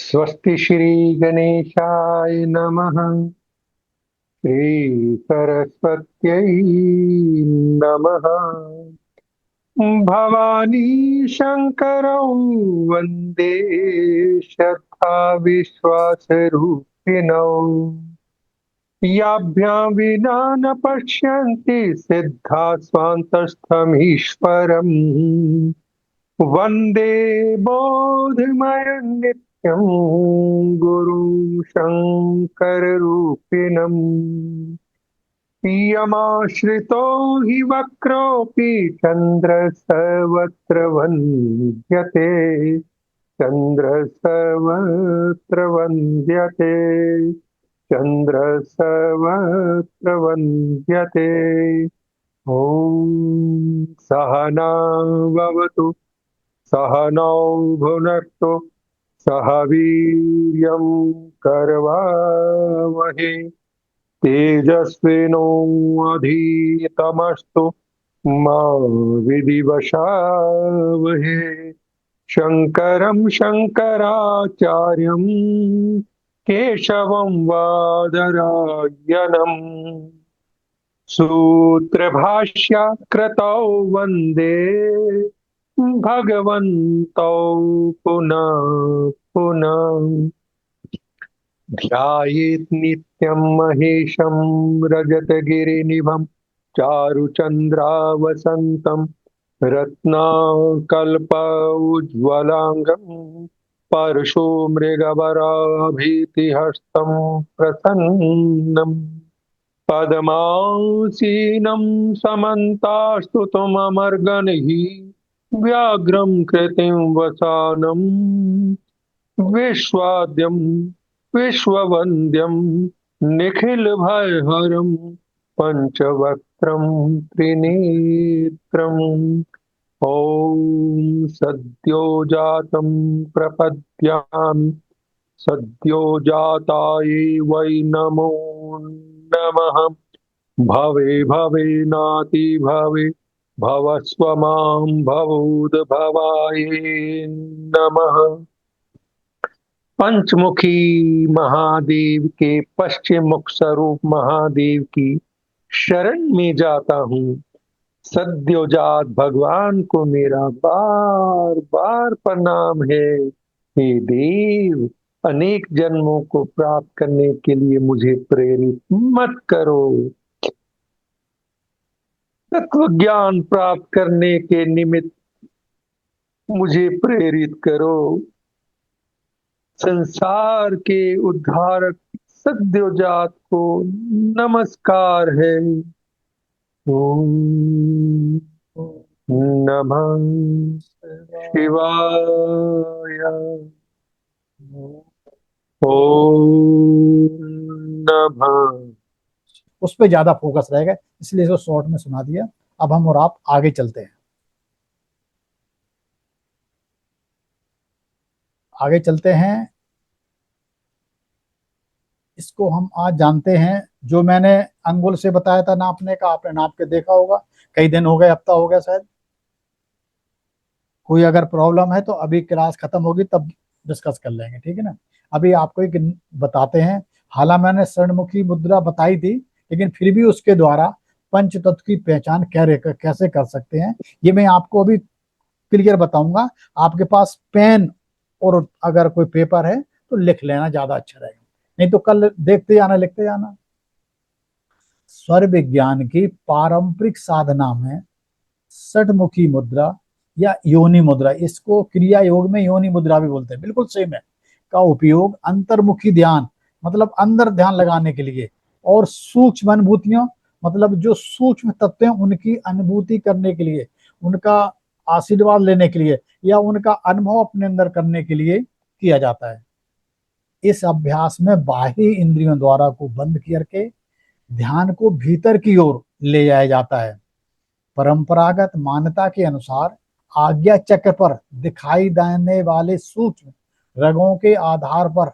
स्वस्ति श्री गणेशाय नमः। श्री सरस्वत्यै नमः। भवानी शंकरौ वन्दे श्रद्धा विश्वासरूपिणौ। याभ्यां विना न पश्यन्ति सिद्धा स्वान्तस्थमीश्वरम्। वन्दे बोधमयं नित्यं गुरुं शङ्कररूपिणम्। यमाश्रितो हि वक्रोऽपि चन्द्रः सर्वत्र वन्द्यते। चन्द्रः सर्वत्र वन्द्यते। चन्द्रः सर्वत्र वन्द्यते। ॐ सहना भवतु, सहनौ भुनक्तु, सह वीर्यं करवावहै। तेजस्विनो अधीतमस्तु मा विदिवशावहै। शङ्करं शङ्कराचार्यं केशवं वादरायणम् सूत्रभाष्य कृतौ वन्दे भगवन्तौ पुनः पुनः। ध्यायेत् नित्यं महेशं रजतगिरिनिभं चारुचन्द्रावसन्तं रत्नाकल्पौज्ज्वलाङ्गं परशुमृगवराभीतिहस्तं प्रसन्नम् पद्मासीनं समन्तास्तुतमर्गणैः व्याघ्रं कृतिं वसानं विश्वाद्यं विश्ववन्द्यं निखिलभयहरं पञ्चवक्त्रं त्रिनेत्रम्। ॐ सद्यो जातं प्रपद्यामि सद्यो जातायै वै नमो नमः। भवे भवे नाति भवे भवस्व मां भवोद्भवाय नमः। पंचमुखी महादेव के पश्चिम मुख स्वरूप महादेव की शरण में जाता हूँ। सद्योजात भगवान को मेरा बार बार प्रणाम है। हे देव, अनेक जन्मों को प्राप्त करने के लिए मुझे प्रेरित मत करो। तत्व ज्ञान प्राप्त करने के निमित्त मुझे प्रेरित करो। संसार के उद्धारक सद्योजात को नमस्कार है। ओम नमः शिवाय। ओम नमः। उस पर ज्यादा फोकस रहेगा, इसलिए इसको शॉर्ट में सुना दिया। अब हम और आप आगे चलते हैं। आगे चलते हैं। इसको हम आज जानते हैं। जो मैंने अंगुल से बताया था नापने का, आपने नाप के देखा होगा। कई दिन हो गए, हफ्ता हो गया शायद। कोई अगर प्रॉब्लम है तो अभी क्लास खत्म होगी तब डिस्कस कर लेंगे, ठीक है ना। अभी आपको एक बताते हैं। हालांकि मैंने स्वर्णमुखी मुद्रा बताई थी, लेकिन फिर भी उसके द्वारा पंच तत्व की पहचान कैसे कर सकते हैं, ये मैं आपको अभी क्लियर बताऊंगा। आपके पास पेन और अगर कोई पेपर है तो लिख लेना, ज्यादा अच्छा रहेगा। नहीं तो कल देखते जाना, लिखते जाना। स्वर विज्ञान की पारंपरिक साधना में षटमुखी मुद्रा या योनि मुद्रा, इसको क्रिया योग में योनि मुद्रा भी बोलते हैं, बिल्कुल सेम है, का उपयोग अंतर्मुखी ध्यान, मतलब अंदर ध्यान लगाने के लिए, और सूक्ष्म अनुभूतियों, मतलब जो सूक्ष्म तत्व हैं उनकी अनुभूति करने के लिए, उनका आशीर्वाद लेने के लिए, या उनका अनुभव अपने अंदर करने के लिए किया जाता है। इस अभ्यास में बाह्य इंद्रियों द्वारा को बंद करके ध्यान को भीतर की ओर ले जाया जाता है। परंपरागत मान्यता के अनुसार आज्ञा चक्र पर दिखाई देने वाले सूक्ष्म रगों के आधार पर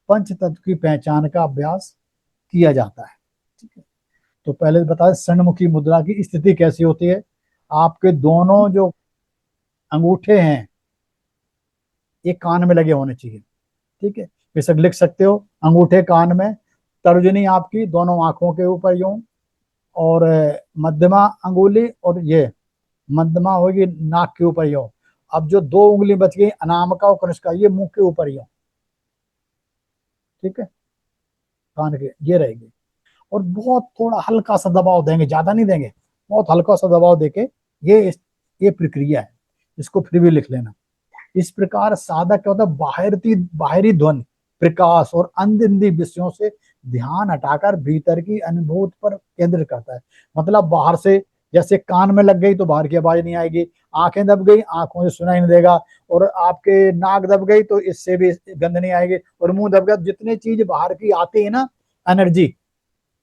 पंच तत्व की पहचान का अभ्यास किया जाता है। ठीक है, तो पहले बता दें षण्मुखी मुद्रा की स्थिति कैसी होती है। आपके दोनों जो अंगूठे हैं ये कान में लगे होने चाहिए। ठीक है, बेशक लिख सकते हो। अंगूठे कान में, तर्जनी आपकी दोनों आंखों के ऊपर यूं, और मध्यमा अंगुली और ये मध्यमा होगी नाक के ऊपर यूं। अब जो दो उंगली बच गई अनामिका और कनिष्का, ये मुंह के ऊपर यूं, ठीक है, कान के ये रहेगी। और बहुत थोड़ा हल्का सा दबाव देंगे, ज्यादा नहीं देंगे, बहुत हल्का सा दबाव देके ये प्रक्रिया है, इसको फिर भी लिख लेना। इस प्रकार साधक क्या होता है, बाहरी ध्वनि, प्रकाश और अंदरूनी विषयों से ध्यान हटाकर भीतर की अनुभूति पर केंद्रित करता है। मतलब बाहर से जैसे कान में लग गई तो बाहर की आवाज नहीं आएगी, आंखें दब गई आंखों से सुनाई नहीं देगा, और आपके नाक दब गई तो इससे भी गंध नहीं आएगी, और मुंह दब गया, जितने चीज बाहर की आती है ना एनर्जी,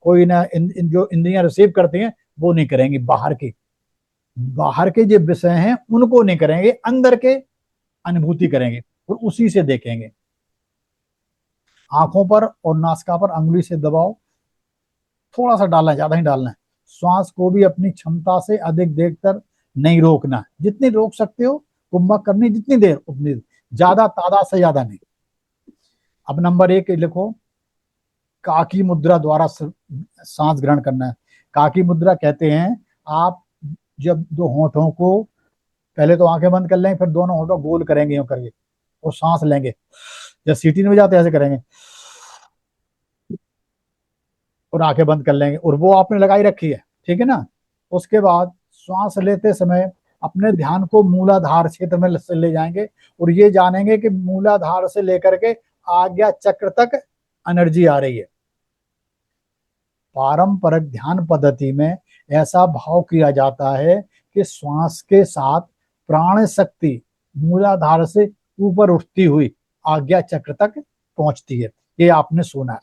कोई ना जो इंद्रियां रिसीव करती हैं वो नहीं करेंगी, बाहर के जो विषय हैं उनको नहीं करेंगे, अंदर के अनुभूति करेंगे और उसी से देखेंगे। आंखों पर और नासिका पर अंगुली से दबाव थोड़ा सा डालना है, ज्यादा ही डालना है। श्वास को भी अपनी क्षमता से अधिक देर तक नहीं रोकना है, जितनी रोक सकते हो कुंभक करनी, जितनी देर उतनी, ज्यादा तादाद से ज्यादा नहीं। अब नंबर 1 लिखो, काकी मुद्रा द्वारा सांस ग्रहण करना है। काकी मुद्रा कहते हैं, आप जब दो होठों को, पहले तो आंखें बंद कर लेंगे, फिर दोनों होठों गोल करेंगे यूं करके और सांस लेंगे, जब सीटी नहीं बजाते ऐसे करेंगे और आंखें बंद कर लेंगे, और वो आपने लगाई रखी है, ठीक है ना। उसके बाद श्वास लेते समय अपने ध्यान को मूलाधार क्षेत्र में ले जाएंगे और ये जानेंगे कि मूलाधार से लेकर के आज्ञा चक्र तक एनर्जी आ रही है। पारंपरिक ध्यान पद्धति में ऐसा भाव किया जाता है कि श्वास के साथ प्राण शक्ति मूलाधार से ऊपर उठती हुई आज्ञा चक्र तक पहुंचती है। ये आपने सुना है,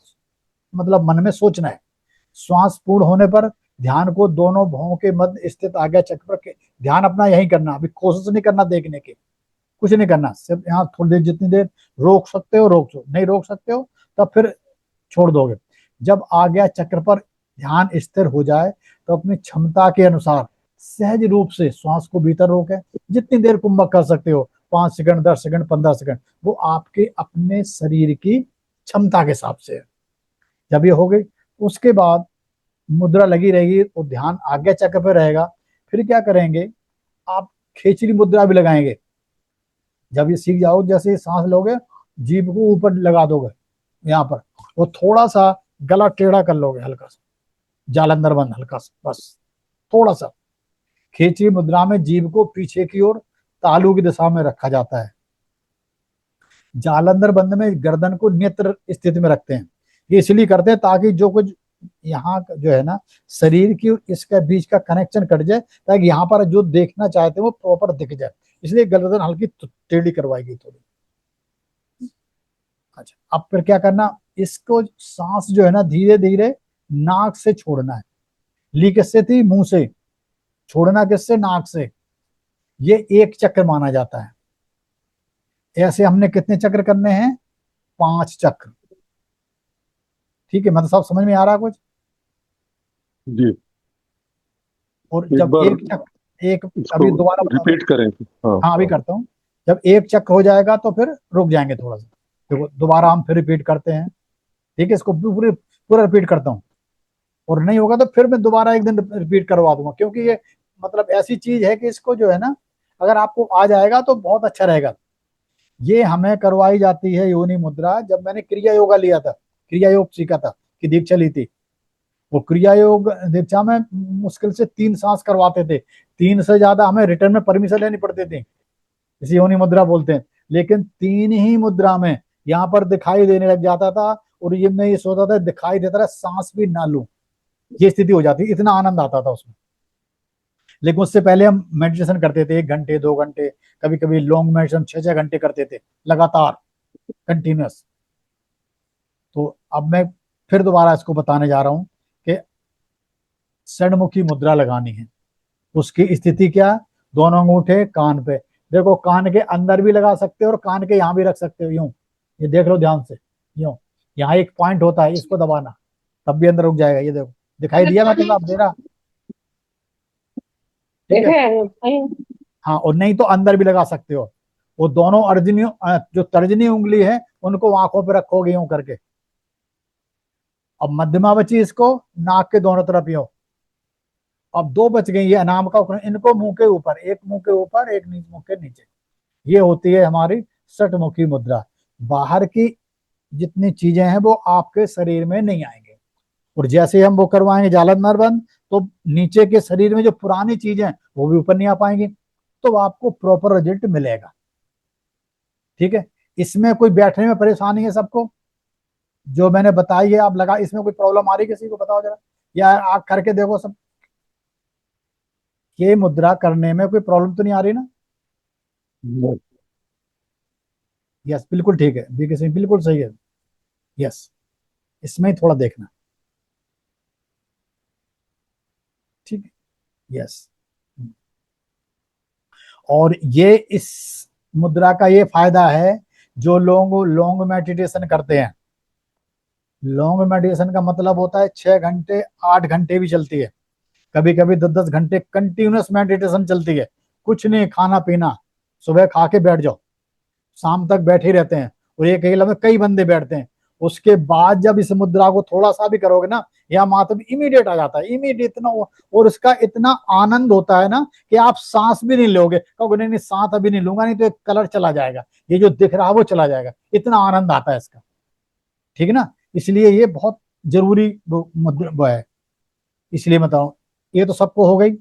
मतलब मन में सोचना है। श्वास पूर्ण होने पर ध्यान को दोनों भौं के मध्य स्थित आज्ञा चक्र पर ध्यान अपना यही करना, अभी कोशिश नहीं करना देखने की, कुछ नहीं करना, सिर्फ यहाँ थोड़ी देर, जितनी देर रोक सकते हो रोक दो, नहीं रोक सकते हो तब फिर छोड़ दोगे। जब आज्ञा चक्र पर ध्यान स्थिर हो जाए तो अपनी क्षमता के अनुसार सहज रूप से श्वास को भीतर रोके, जितनी देर कुंभक कर सकते हो, 5 सेकंड, 10 सेकंड, 15 सेकंड, वो आपके अपने शरीर की क्षमता के हिसाब से है। जब ये हो गई, उसके बाद मुद्रा लगी रहेगी और ध्यान आज्ञा चक्र पे रहेगा। फिर क्या करेंगे, आप खेचरी मुद्रा भी लगाएंगे। जब ये सीख जाओ, जैसे सांस लोगे जीभ को ऊपर लगा दोगे यहाँ पर, और थोड़ा सा गला टेढ़ा कर लोगे, हल्का सा जालंधर बंद, हल्का सा बस, थोड़ा सा। खेचरी मुद्रा में जीभ को पीछे की ओर तालू की दिशा में रखा जाता है। जालंधर बंद में गर्दन को नेत्र स्थिति में रखते हैं। ये इसलिए करते हैं ताकि जो कुछ यहाँ जो है ना शरीर की इसका बीच का कनेक्शन कट जाए, ताकि यहाँ पर जो देखना चाहते हैं वो प्रॉपर दिख जाए, इसलिए गर्दन हल्की टेढ़ी करवाएगी थोड़ी। अच्छा, अब फिर क्या करना, इसको सांस जो है ना धीरे धीरे नाक से छोड़ना है। ली किससे थी, मुंह से, छोड़ना किससे, नाक से। ये 1 चक्र माना जाता है। ऐसे हमने कितने चक्र करने हैं, 5 चक्र, ठीक है, मतलब सब समझ में आ रहा है कुछ। जी, और एक जब बार एक चक्र, एक इसको अभी दोबारा रिपीट करें। हाँ हाँ अभी करता हूँ। जब 1 चक्र हो जाएगा तो फिर रुक जाएंगे थोड़ा सा, देखो दोबारा हम फिर रिपीट करते हैं, ठीक है, इसको पूरे पूरा रिपीट करता हूँ, और नहीं होगा तो फिर मैं दोबारा एक दिन रिपीट करवा दूंगा, क्योंकि ये मतलब ऐसी चीज है कि इसको जो है ना अगर आपको आ जाएगा तो बहुत अच्छा रहेगा। ये हमें करवाई जाती है योनि मुद्रा। जब मैंने क्रिया योगा लिया था, क्रिया योग सीखा था, कि दीक्षा ली थी, वो क्रिया योग दीक्षा में मुश्किल से 3 सांस करवाते थे, 3 से ज्यादा हमें रिटर्न में परमिशन लेनी पड़ती थी, इसी योनि मुद्रा बोलते हैं। लेकिन 3 ही मुद्रा में यहाँ पर दिखाई देने लग जाता था, और ये मैं ये सोचता था दिखाई देता रहा, सांस भी ना लूं, ये स्थिति हो जाती, इतना आनंद आता था उसमें। लेकिन उससे पहले हम मेडिटेशन करते थे 1 घंटे 2 घंटे, कभी कभी लॉन्ग मेडिटेशन 6-6 घंटे करते थे लगातार, कंटिन्यूस। तो अब मैं फिर दोबारा इसको बताने जा रहा हूं कि षडमुखी मुद्रा लगानी है। उसकी स्थिति क्या, दोनों अंगूठे कान पे, देखो कान के अंदर भी लगा सकते हो और कान के यहाँ भी रख सकते हो, यूं, ये देख लो ध्यान से, यूं, यहाँ एक पॉइंट होता है, इसको दबाना तब भी अंदर रुक जाएगा, ये देखो दिखाई दिया मतलब आप दे रहा, ठीक है। हाँ, और नहीं तो अंदर भी लगा सकते हो। वो दोनों अर्जनी जो तर्जनी उंगली है उनको आंखों पे रखोगे यूं करके। अब मध्यमा बची इसको नाक के दोनों तरफ यूं। अब दो बच गई, ये अनाम का उकरण, इनको मुंह के ऊपर, एक मुंह के ऊपर एक मुंह के नीचे। ये होती है हमारी षटमुखी मुद्रा। बाहर की जितनी चीजें हैं वो आपके शरीर में नहीं आएंगे, और जैसे हम वो करवाएंगे जालंधर बंद, तो नीचे के शरीर में जो पुरानी चीजें हैं वो भी ऊपर नहीं आ पाएंगी, तो आपको प्रॉपर रिजल्ट मिलेगा। ठीक है, इसमें कोई बैठने में परेशानी है सबको? जो मैंने बताई है आप लगा, इसमें कोई प्रॉब्लम आ रही है किसी को? बताओ जरा, या आप करके देखो सब। ये मुद्रा करने में कोई प्रॉब्लम तो नहीं आ रही ना? यस, बिल्कुल ठीक है, बीके सिंह बिल्कुल सही है। यस, इसमें ही थोड़ा देखना। ठीक है, यस। और ये इस मुद्रा का ये फायदा है, जो लोग लॉन्ग मेडिटेशन करते हैं। लॉन्ग मेडिटेशन का मतलब होता है 6 घंटे 8 घंटे भी चलती है, कभी कभी 10-10 घंटे कंटिन्यूअस मेडिटेशन चलती है। कुछ नहीं, खाना पीना, सुबह खा के बैठ जाओ, शाम तक बैठे ही रहते हैं, और एक अकेला में कई बंदे बैठते हैं। उसके बाद जब इस मुद्रा को थोड़ा सा भी करोगे ना, या मात्र इमीडिएट आ जाता है, इमीडिएट इतना, और इसका इतना आनंद होता है ना कि आप सांस भी नहीं लोगे, कहोगे नहीं नहीं सांस अभी नहीं लूंगा, नहीं तो एक कलर चला जाएगा, ये जो दिख रहा है वो चला जाएगा, इतना आनंद आता है इसका। ठीक है ना, इसलिए ये बहुत जरूरी मुद्रा वो है, इसलिए बताऊं। ये तो सबको हो गई।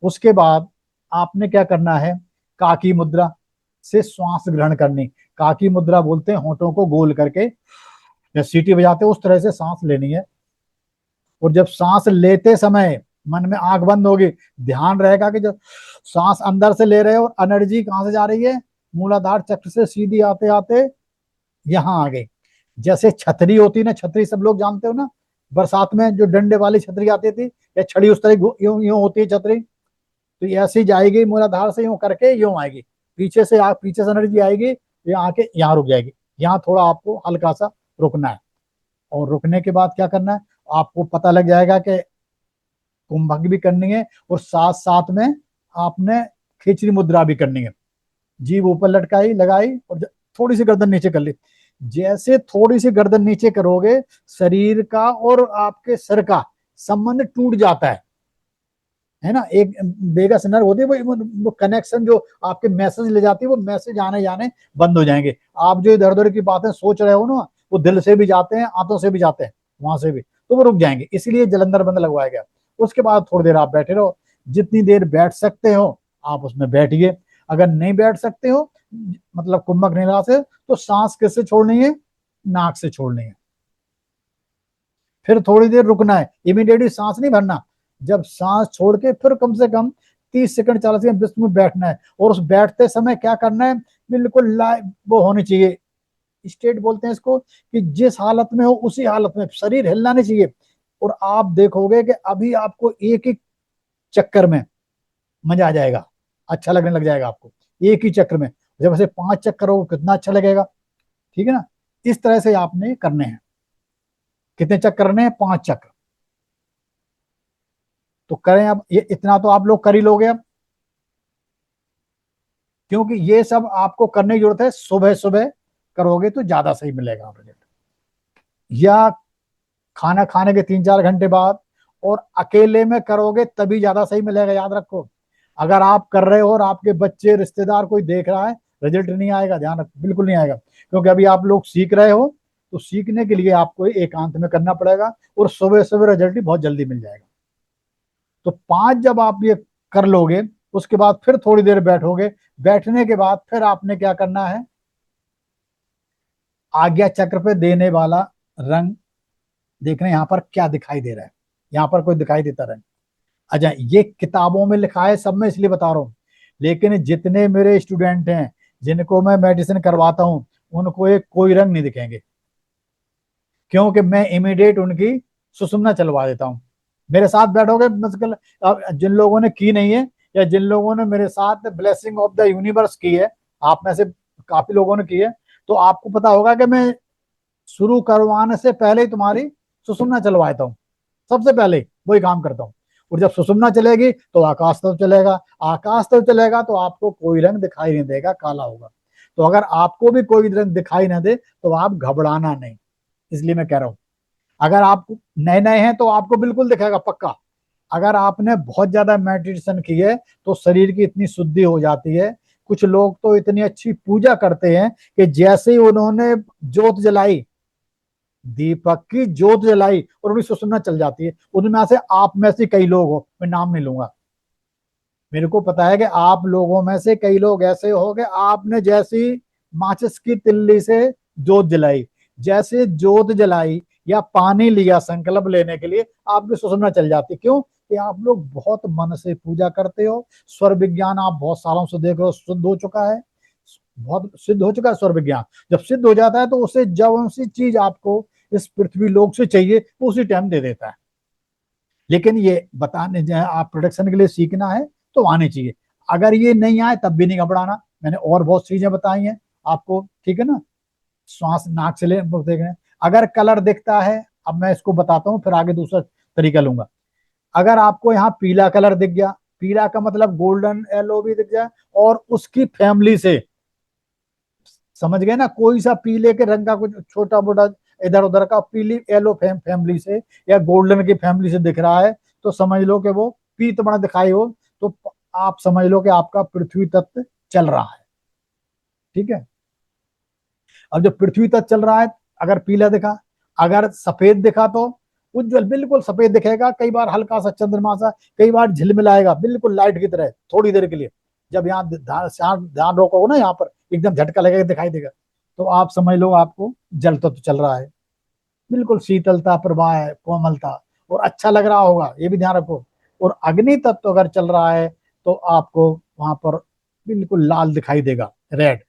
उसके बाद आपने क्या करना है, काकी मुद्रा से श्वास ग्रहण करनी। काकी मुद्रा बोलते हैं होठों को गोल करके, या सीटी बजाते हैं उस तरह से सांस लेनी है। और जब सांस लेते समय मन में आंख बंद होगी, ध्यान रहेगा कि जब सांस अंदर से ले रहे हो, एनर्जी कहां से जा रही है, मूलाधार चक्र से सीधी आते आते यहाँ आ गई। जैसे छतरी होती ना, छतरी सब लोग जानते हो ना, बरसात में जो डंडे वाली छतरी आती थी, या छड़ी उस तरह यूं यूं होती है छतरी, तो ये ऐसी जाएगी मूलाधार से यूं करके यूं आएगी, पीछे से पीछे से एनर्जी आएगी, ये आके यहाँ रुक जाएगी। यहाँ थोड़ा आपको हल्का सा रुकना है, और रुकने के बाद क्या करना है, आपको पता लग जाएगा कि कुंभक भी करनी है, और साथ साथ में आपने खिचड़ी मुद्रा भी करनी है। जीभ ऊपर लटकाई लगाई, और थोड़ी सी गर्दन नीचे कर ली। जैसे थोड़ी सी गर्दन नीचे करोगे, शरीर का और आपके सर का संबंध टूट जाता है ना। एक वेगस नर्व होती है, वो कनेक्शन जो आपके मैसेज ले जाती है, वो मैसेज आने जाने बंद हो जाएंगे। आप जो इधर उधर की बातें सोच रहे हो ना, वो दिल से भी जाते हैं, आंतों से भी जाते हैं, वहां से भी, तो वो रुक जाएंगे, इसलिए जलंधर बंद लगवाया गया। उसके बाद थोड़ी देर आप बैठे रहो, जितनी देर बैठ सकते हो आप उसमें बैठिए। अगर नहीं बैठ सकते हो, मतलब कुंभक निगाह से, तो सांस किससे छोड़नी है, नाक से छोड़नी है। फिर थोड़ी देर रुकना है, इमीडिएटली सांस नहीं भरना। जब सांस छोड़ के फिर कम से कम 30 सेकंड 40 सेकंड बिस्मिल बैठना है। और उस बैठते समय क्या करना है, बिल्कुल लाइव वो होनी चाहिए, स्टेट बोलते हैं इसको, कि जिस हालत में हो उसी हालत में, शरीर हिलना नहीं चाहिए। और आप देखोगे कि अभी आपको एक ही चक्कर में मजा आ जाएगा, अच्छा लगने लग जाएगा आपको एक ही चक्कर में। जब ऐसे 5 चक्कर हो कितना अच्छा लगेगा। ठीक है ना, इस तरह से आपने करने हैं। कितने चक्कर करने हैं, 5 चक्र। तो करें, अब ये इतना तो आप लोग कर ही लोगे अब, क्योंकि ये सब आपको करने की जरूरत है, सुबह सुबह करोगे तो ज्यादा सही मिलेगा रिजल्ट, या खाना खाने के 3-4 घंटे बाद, और अकेले में करोगे तभी ज्यादा सही मिलेगा, याद रखो। अगर आप कर रहे हो और आपके बच्चे रिश्तेदार कोई देख रहा है, रिजल्ट नहीं आएगा, ध्यान रखो, बिल्कुल नहीं आएगा। क्योंकि अभी आप लोग सीख रहे हो, तो सीखने के लिए आपको एकांत में करना पड़ेगा, और सुबह सुबह रिजल्ट भी बहुत जल्दी मिल जाएगा। तो 5 जब आप ये कर लोगे, उसके बाद फिर थोड़ी देर बैठोगे। बैठने के बाद फिर आपने क्या करना है, आज्ञा चक्र पे देने वाला रंग देखना, यहाँ पर क्या दिखाई दे रहा है, यहाँ पर कोई दिखाई देता रंग। अच्छा, ये किताबों में लिखा है सब, मैं इसलिए बता रहा हूँ, लेकिन जितने मेरे स्टूडेंट हैं जिनको मैं मेडिसिन करवाता हूँ, उनको एक कोई रंग नहीं दिखेंगे, क्योंकि मैं इमीडिएट उनकी सुषुम्ना चलवा देता हूँ। मेरे साथ बैठोगे मुश्किल, जिन लोगों ने की नहीं है, या जिन लोगों ने मेरे साथ ब्लेसिंग ऑफ द यूनिवर्स की है, आप में से काफी लोगों ने की है, तो आपको पता होगा कि मैं शुरू करवाने से पहले ही तुम्हारी सुषुम्ना चलवाता हूँ, सबसे पहले वही काम करता हूँ। और जब सुषुम्ना चलेगी तो आकाश तत्व चलेगा, आकाश तत्व चलेगा तो आपको कोई रंग दिखाई नहीं देगा, काला होगा। तो अगर आपको भी कोई रंग दिखाई ना दे तो आप घबराना नहीं, इसलिए मैं कह रहा हूं। अगर आप नए नए हैं तो आपको बिल्कुल दिखेगा पक्का। अगर आपने बहुत ज्यादा मेडिटेशन की है तो शरीर की इतनी शुद्धि हो जाती है। कुछ लोग तो इतनी अच्छी पूजा करते हैं कि जैसे ही उन्होंने जोत जलाई, दीपक की जोत जलाई, और उन्हें सुषुम्ना चल जाती है। उनमें से आप में से कई लोग हो, मैं नाम नहीं लूंगा, मेरे को पता है कि आप लोगों में से कई लोग ऐसे हो कि आपने जैसी माचिस की तिल्ली से जोत जलाई, जैसे जोत जलाई या पानी लिया संकल्प लेने के लिए, आपकी सुषुम्ना चल जाती। क्यों? कि आप लोग बहुत मन से पूजा करते हो। स्वर विज्ञान आप बहुत सालों से देख रहे हो, शुद्ध हो चुका है, बहुत सिद्ध हो चुका है स्वर विज्ञान। जब सिद्ध हो जाता है तो उसे जब सी चीज आपको इस पृथ्वी लोक से चाहिए वो उसी टाइम दे देता है। लेकिन ये बताने जो है, आप प्रोडक्शन के लिए सीखना है तो आने चाहिए। अगर ये नहीं आए तब भी नहीं घबराना, मैंने और बहुत चीजें बताई हैं आपको, ठीक है ना। श्वास नाक से ले देख रहे हैं। अगर कलर दिखता है, अब मैं इसको बताता हूँ फिर आगे दूसरा तरीका लूंगा। अगर आपको यहाँ पीला कलर दिख गया, पीला का मतलब गोल्डन येलो भी दिख जाए, और उसकी फैमिली से, समझ गए ना, कोई सा पीले के रंग का कुछ छोटा मोटा इधर उधर का पीली येलो फैमिली से या गोल्डन की फैमिली से दिख रहा है, तो समझ लो कि वो पीत बना दिखाई हो, तो आप समझ लो कि आपका पृथ्वी तत्व चल रहा है। ठीक है। अब जो पृथ्वी तत्व चल रहा है, अगर पीला दिखा, अगर सफेद दिखा तो उज्जवल बिल्कुल सफेद दिखेगा, कई बार हल्का सा चंद्रमा सा, कई बार झिलमिलाएगा बिल्कुल लाइट की तरह थोड़ी देर के लिए। जब यहाँ ध्यान रोकोगे ना, यहाँ पर एकदम झटका लगेगा, दिखाई देगा, तो आप समझ लो आपको जल तत्व चल रहा है। बिल्कुल शीतलता, प्रवाह है, कोमलता, और अच्छा लग रहा होगा, ये भी ध्यान रखो। और अग्नि तत्व अगर चल रहा है तो आपको वहां पर बिल्कुल लाल दिखाई देगा, रेड,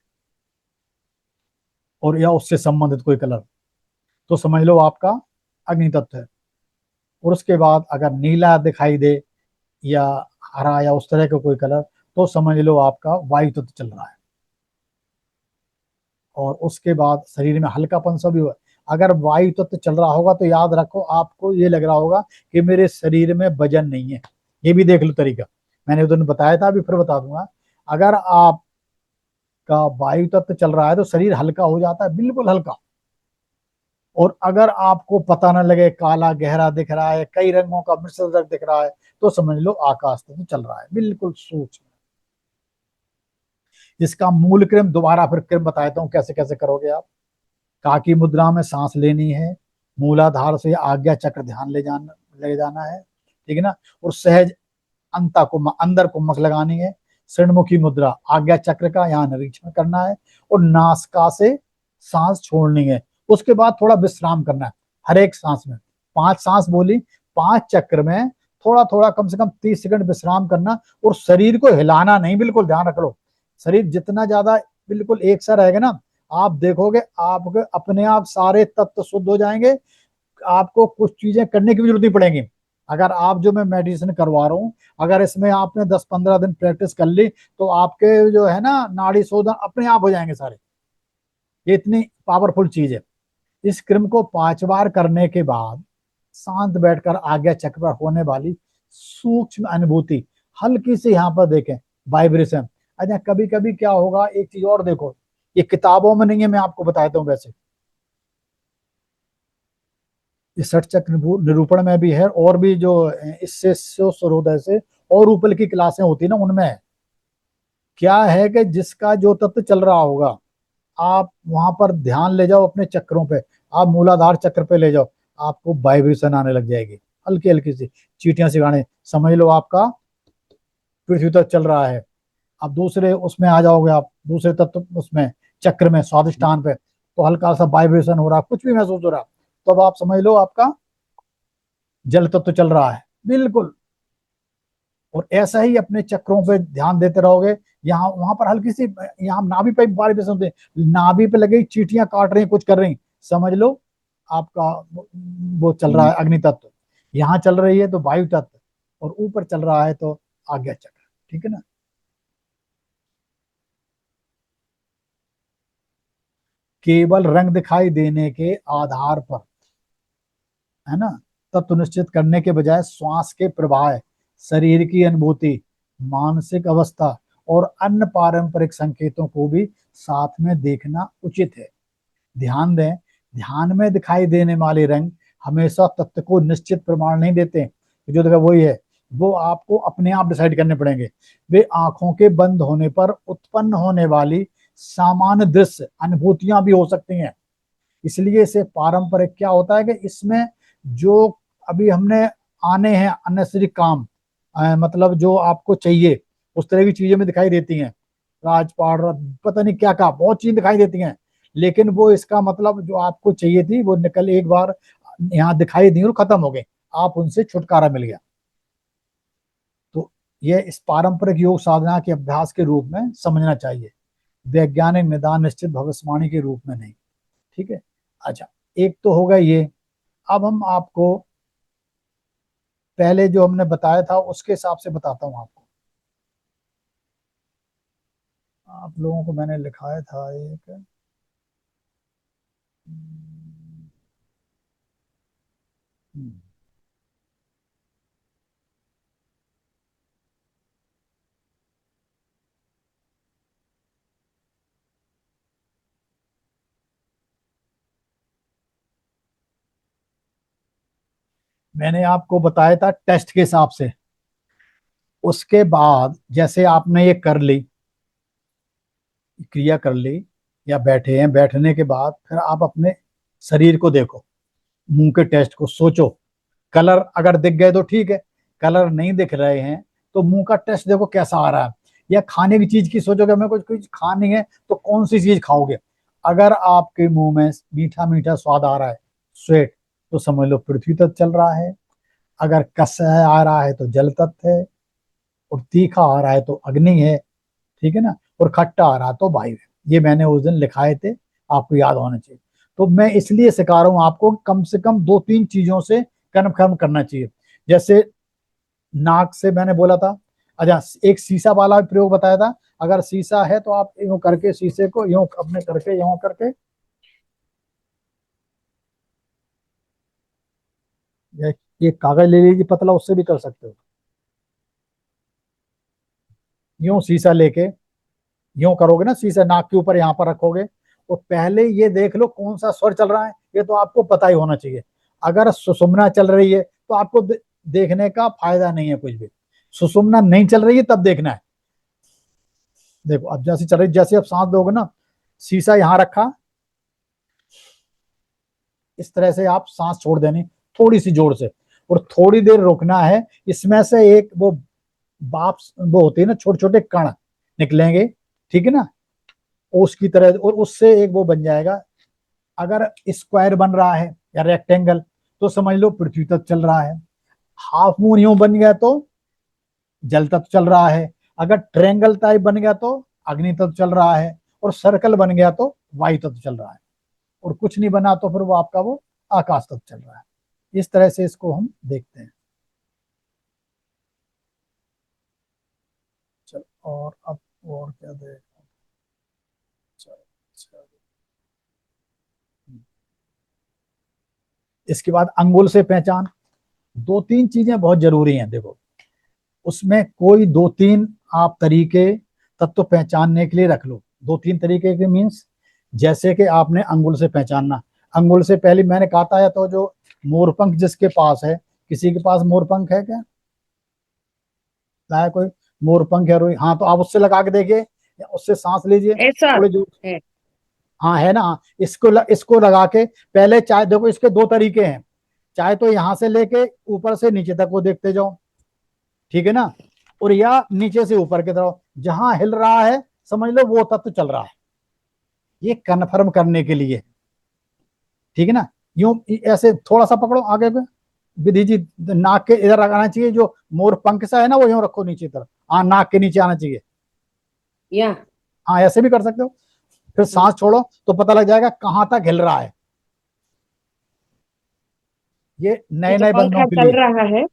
और या उससे संबंधित कोई कलर, तो समझ लो आपका अग्नि तत्व है। और उसके बाद अगर नीला दिखाई दे या हरा या उस तरह का कोई कलर, तो समझ लो आपका वायु तत्व चल रहा है। और उसके बाद शरीर में हल्कापन सा भी हुआ। अगर वायु तत्व चल रहा होगा तो याद रखो, आपको ये लग रहा होगा कि मेरे शरीर में वजन नहीं है। ये भी देख लो तरीका, मैंने उधर बताया था, अभी फिर बता दूंगा। अगर आपका वायु तत्व चल रहा है तो शरीर हल्का हो जाता है, बिल्कुल हल्का। और अगर आपको पता न लगे, काला गहरा दिख रहा है, कई रंगों का मिश्रण दिख रहा है, तो समझ लो आकाश तत्व चल रहा है, बिल्कुल सूक्ष्म। इसका मूल क्रम दोबारा फिर क्रम बताता हूँ कैसे कैसे करोगे आप। काकी मुद्रा में सांस लेनी है, मूलाधार से आज्ञा चक्र ध्यान ले जाना है, ठीक है ना। और सहज अंता को अंदर कुमक लगानी है। षणमुखी मुद्रा, आज्ञा चक्र का यहाँ निरीक्षण करना है, और नासिका से सांस छोड़नी है। उसके बाद थोड़ा विश्राम करना है, हर एक सांस में 5 सांस बोली, 5 चक्र में थोड़ा थोड़ा कम से कम 30 सेकंड विश्राम करना। और शरीर को हिलाना नहीं, बिल्कुल ध्यान रख लो। शरीर जितना ज्यादा बिल्कुल एक सा रहेगा ना, आप देखोगे आपके अपने आप सारे तत्व शुद्ध हो जाएंगे। आपको कुछ चीजें करने की भी जरूरत नहीं पड़ेगी। अगर आप जो मैं मेडिसिन करवा रहा हूँ, अगर इसमें आपने 10-15 दिन प्रैक्टिस कर ली, तो आपके जो है ना नाड़ी शोधन अपने आप हो जाएंगे सारे। ये इतनी पावरफुल चीज है। इस क्रम को 5 बार करने के बाद शांत बैठकर आज्ञा चक्र पर होने वाली सूक्ष्म अनुभूति, हल्की सी यहाँ पर देखें वाइब्रेशन। अच्छा, कभी कभी क्या होगा, एक चीज और देखो, ये किताबों में नहीं है, मैं आपको बताता हूँ वैसे, ये षट चक्र निरूपण में भी है, और भी जो इससे सूर्योदय से और ऊपर की क्लासें होती है ना, उनमें है। क्या है कि जिसका जो तत्व चल रहा होगा, आप वहां पर ध्यान ले जाओ अपने चक्रों पे, आप मूलाधार चक्र पे ले जाओ, आपको वाइब्रेशन आने लग जाएगी, हल्की हल्की सी चीटियां सी गाने, समझ लो आपका पृथ्वी तक चल रहा है। अब दूसरे उसमें आ जाओगे आप, दूसरे तत्व उसमें चक्र में स्वादिष्टान पे, तो हल्का सा वाइब्रेशन हो रहा, कुछ भी महसूस हो रहा, तो अब आप समझ लो आपका जल तत्व चल रहा है, बिल्कुल। और ऐसा ही अपने चक्रों पे ध्यान देते रहोगे। यहाँ वहां पर हल्की सी, यहाँ नाभि पे वाइब्रेशन होते हैं, नाभि पे लगे चीटियां काट रही कुछ कर रही, समझ लो आपका वो चल रहा है अग्नि तत्व। यहाँ चल रही है तो वायु तत्व, और ऊपर चल रहा है तो आज्ञा चक्र, ठीक है ना। केवल रंग दिखाई देने के आधार पर, है ना, तत्व निश्चित करने के बजाय श्वास के प्रवाह, शरीर की अनुभूति, मानसिक अवस्था और अन्य पारंपरिक संकेतों को भी साथ में देखना उचित है। ध्यान दें, ध्यान में दिखाई देने वाले रंग हमेशा तत्व को निश्चित प्रमाण नहीं देते। जो देखा वही है, वो आपको अपने आप डिसाइड करने पड़ेंगे। वे आंखों के बंद होने पर उत्पन्न होने वाली सामान्य दृश्य अनुभूतियां भी हो सकती हैं। इसलिए इसे पारंपरिक क्या होता है कि इसमें जो अभी हमने आने हैं अननेसेसरी काम, मतलब जो आपको चाहिए उस तरह की चीजें में दिखाई देती हैं, राजपाट पता नहीं क्या क्या बहुत चीज दिखाई देती हैं, लेकिन वो इसका मतलब जो आपको चाहिए थी वो निकल एक बार यहाँ दिखाई दी और खत्म हो गए, आप उनसे छुटकारा मिल गया। तो ये इस पारंपरिक योग साधना के अभ्यास के रूप में समझना चाहिए, वैज्ञानिक निदान निश्चित भविष्यवाणी के रूप में नहीं। ठीक है। अच्छा, एक तो होगा ये। अब हम आपको पहले जो हमने बताया था उसके हिसाब से बताता हूं आपको। आप लोगों को मैंने लिखाया था एक, हम्म, मैंने आपको बताया था टेस्ट के हिसाब से। उसके बाद जैसे आपने ये कर ली, क्रिया कर ली, या बैठे हैं, बैठने के बाद फिर आप अपने शरीर को देखो, मुंह के टेस्ट को सोचो। कलर अगर दिख गए तो ठीक है, कलर नहीं दिख रहे हैं तो मुंह का टेस्ट देखो कैसा आ रहा है। या खाने की चीज की सोचोगे, हमें कुछ कुछ खानी है तो कौन सी चीज खाओगे। अगर आपके मुंह में मीठा मीठा स्वाद आ रहा है, स्वेट, तो समझ लो पृथ्वी तत्व चल रहा है। अगर कषाय आ रहा है तो जल तत्व है, और तीखा आ रहा है तो अग्नि है, ठीक है ना, और खट्टा आ रहा तो वायु है। ये मैंने उस दिन लिखाए थे, आपको याद होना चाहिए। तो मैं इसलिए सिखा रहा हूं आपको, कम से कम दो तीन चीजों से कन्फर्म करना चाहिए। जैसे नाक से मैंने बोला था, अच्छा एक शीशा वाला प्रयोग बताया था। अगर शीशा है तो आप यूं करके शीशे को यूं अपने करके यूं करके, ये कागज ले लीजिए पतला, उससे भी कर सकते हो। यूं शीशा लेके यूं करोगे ना, शीशा नाक के ऊपर यहाँ पर रखोगे, तो पहले ये देख लो कौन सा स्वर चल रहा है, ये तो आपको पता ही होना चाहिए। अगर सुषुम्ना चल रही है तो आपको देखने का फायदा नहीं है कुछ भी। सुषुम्ना नहीं चल रही है तब देखना है। देखो अब जैसे चल रही, जैसे अब सांस दोगे ना, शीशा यहाँ रखा, इस तरह से आप सांस छोड़ देनी थोड़ी सी जोर से, और थोड़ी देर रुकना है। इसमें से एक वो बाप वो होती है ना, छोटे छोटे कण निकलेंगे, ठीक है ना, उसकी तरह, और उससे एक वो बन जाएगा। अगर स्क्वायर बन रहा है या रेक्टेंगल तो समझ लो पृथ्वी तत्व चल रहा है। हाफ मून यूं बन गया तो जल तत्व चल रहा है। अगर ट्रेंगल टाइप बन गया तो अग्नि तत्व चल रहा है। और सर्कल बन गया तो वायु तत्व चल रहा है। और कुछ नहीं बना तो फिर वो आपका वो आकाश तत्व चल रहा है। इस तरह से इसको हम देखते हैं। चलो, और अब और क्या देख, चलो, चलो। इसके बाद अंगुल से पहचान। दो तीन चीजें बहुत जरूरी हैं, देखो उसमें कोई दो तीन आप तरीके तत्व पहचानने के लिए रख लो। दो तीन तरीके के मीन्स, जैसे कि आपने अंगुल से पहचानना। अंगुल से पहले मैंने कहा था, या तो जो मोरपंख जिसके पास है, किसी के पास मोरपंख है क्या, लाया कोई मोरपंख है रोई, हाँ तो आप उससे लगा के देखिए, या उससे सांस लीजिए ऐसा थोड़ी जो, है। हाँ है ना, हाँ, इसको लगा के पहले, चाहे देखो इसके दो तरीके हैं, चाहे तो यहां से लेके ऊपर से नीचे तक वो देखते जाओ, ठीक है ना, और या नीचे से ऊपर की तरफ जहां हिल रहा है समझ लो वो तत्व चल रहा है। ये कन्फर्म करने के लिए, ठीक है ना। यूं ऐसे थोड़ा सा पकड़ो आगे पे, विधि जी नाक के इधर लगाना चाहिए, जो मोर पंख सा है ना वो यूं रखो नीचे तरफ, हाँ नाक के नीचे आना चाहिए। या हाँ ऐसे भी कर सकते हो। फिर सांस छोड़ो तो पता लग जाएगा कहाँ तक हिल रहा है। ये ये नए जो नए बंदों पंखा के चल लिए रहा है,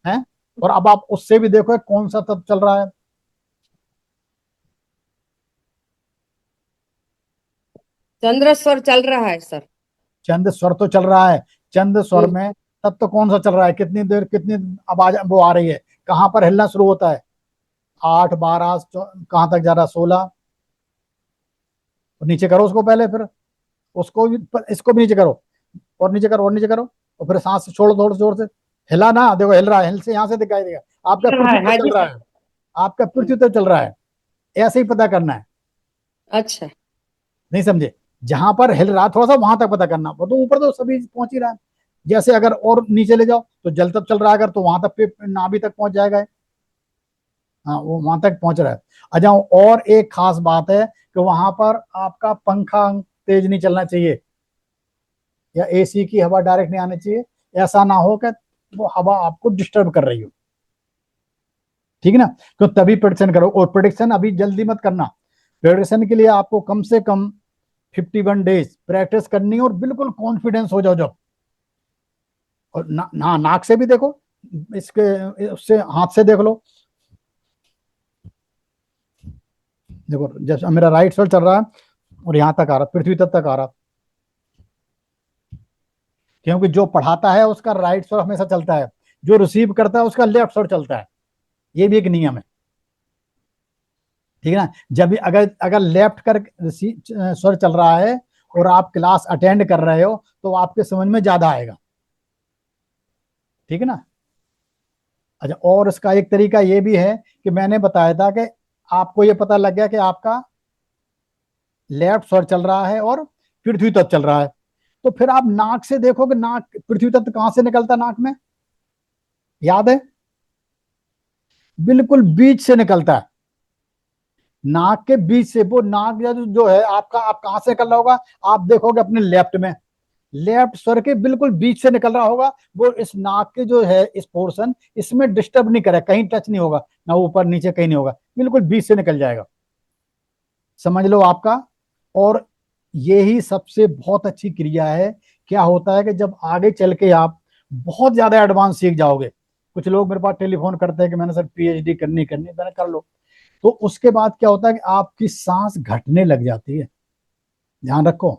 है। और अब आप उससे भी देखो कौन सा तत्व चल रहा है। चंद्र स्वर चल रहा है सर। चंद स्वर तो चल रहा है, चंद स्वर हम्म, में तत्व कौन सा चल रहा है, कितनी देर कितनी आवाज वो आ रही है, कहाँ पर हिलना शुरू होता है। 8 12 कहां तक जा रहा है, 16। और नीचे करो उसको पहले, फिर उसको भी, इसको भी नीचे करो, और नीचे करो, और नीचे करो, और फिर सांस छोड़ो थोड़ा जोर से। हिला ना, देखो हिल रहा है, हिल से यहां से दिखाई देगा आपका चल रहा पृथ्वी है, तक हाँ चल जी रहा सर। है, आपका पृथ्वी तक चल रहा है। ऐसे ही पता करना है, अच्छा। नहीं समझे? जहां पर हिल रहा थोड़ा सा वहां तक पता करना, वो तो ऊपर तो सभी पहुंच ही रहा है। जैसे अगर और नीचे ले जाओ तो जल तक चल रहा है, अगर तो वहां तक पे नाभि तक पहुंच जाएगा। हाँ, वो वहां तक पहुंच रहा है। अच्छा, और एक खास बात है कि वहां पर आपका पंखा तेज नहीं चलना चाहिए, या एसी की हवा डायरेक्ट नहीं आनी चाहिए। ऐसा ना हो कि वो हवा आपको डिस्टर्ब कर रही हो, ठीक है ना? तो तभी प्रेडिक्शन करो, और प्रेडिक्शन अभी जल्दी मत करना। प्रेडिक्शन के लिए आपको कम से कम 51 डेज प्रैक्टिस करनी है, और बिल्कुल कॉन्फिडेंस हो जाओ जब। और नाक से भी देखो, इसके उससे हाथ से देख लो। देखो जैसे मेरा राइट साइड चल रहा है और यहाँ तक आ रहा, पृथ्वी तक आ रहा, क्योंकि जो पढ़ाता है उसका राइट साइड हमेशा चलता है, जो रिसीव करता है उसका लेफ्ट साइड चलता है। ये भी एक नियम है, ठीक है ना? जब भी अगर अगर लेफ्ट कर स्वर चल रहा है और आप क्लास अटेंड कर रहे हो तो आपके समझ में ज्यादा आएगा, ठीक है ना? अच्छा, और इसका एक तरीका ये भी है कि मैंने बताया था कि आपको ये पता लग गया कि आपका लेफ्ट स्वर चल रहा है और पृथ्वी तत्व चल रहा है, तो फिर आप नाक से देखो कि नाक पृथ्वी तत्व कहां से निकलता है नाक में, याद है? बिल्कुल बीच से निकलता है, नाक के बीच से। वो नाक जो है आपका, आप कहां से निकल रहा होगा, आप देखोगे अपने लेफ्ट में, लेफ्ट स्वर के बिल्कुल बीच से निकल रहा होगा। वो इस नाक के जो है इस पोर्शन, इसमें डिस्टर्ब नहीं करे, कहीं टच नहीं होगा, ना ऊपर नीचे कहीं नहीं होगा, बिल्कुल बीच से निकल जाएगा, समझ लो आपका। और यही सबसे बहुत अच्छी क्रिया है। क्या होता है कि जब आगे चल के आप बहुत ज्यादा एडवांस सीख जाओगे, कुछ लोग मेरे पास टेलीफोन करते हैं कि मैंने सर पीएचडी करनी करनी, मैंने कर लो, तो उसके बाद क्या होता है कि आपकी सांस घटने लग जाती है, ध्यान रखो।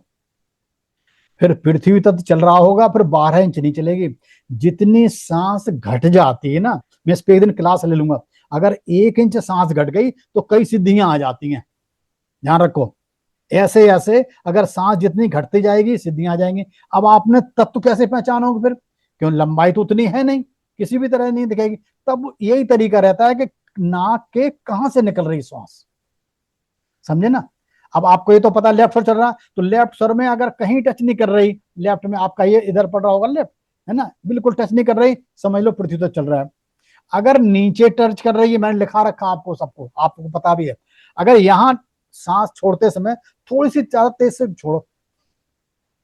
फिर पृथ्वी तत्व चल रहा होगा, फिर 12 इंच नहीं चलेगी। जितनी सांस घट जाती है ना, मैं इस पे एक दिन क्लास ले लूंगा, अगर 1 इंच सांस घट गई तो कई सिद्धियां आ जाती हैं, ध्यान रखो। ऐसे ऐसे अगर सांस जितनी घटती जाएगी सिद्धियां आ जाएंगी। अब आपने तत्व कैसे पहचानोगे फिर, क्यों लंबाई तो उतनी है नहीं, किसी भी तरह नहीं दिखेगी। तब यही तरीका रहता है कि नाक के कहां से निकल रही सांस, समझे ना? अब आपको ये तो पता लेफ्ट सर चल रहा, तो लेफ्ट सर में अगर कहीं टच नहीं कर रही, लेफ्ट में आपका ये इधर पड़ रहा होगा लेफ्ट, है ना, बिल्कुल टच नहीं कर रही, समझ लो पृथ्वी तो चल रहा है। अगर नीचे टच कर रही है, मैंने लिखा रखा आपको सबको, आपको पता भी है, अगर यहाँ सांस छोड़ते समय थोड़ी सी ज्यादा तेज से छोड़ो,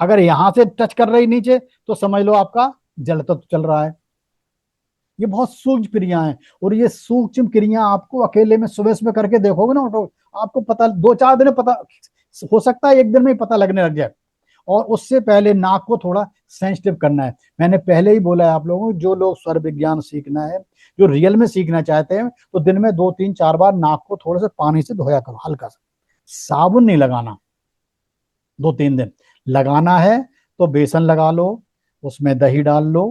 अगर यहां से टच कर रही नीचे तो समझ लो आपका जल तत्व चल रहा है। ये बहुत सूक्ष्म क्रियाएं हैं, और ये सूक्ष्म क्रिया आपको अकेले में सुबह सुबह करके देखोगे ना, तो आपको पता 2 4 दिन में पता, हो सकता है 1 दिन में ही पता लगने लग जाए। और उससे पहले नाक को थोड़ा सेंसिटिव करना है। मैंने पहले ही बोला है आप लोगों को, जो लोग स्वर विज्ञान सीखना है, जो रियल में सीखना चाहते हैं, तो दिन में 2 3 4 बार नाक को थोड़े से पानी से धोया करो, हल्का सा, साबुन नहीं लगाना। 2 3 दिन लगाना है तो बेसन लगा लो, उसमें दही डाल लो,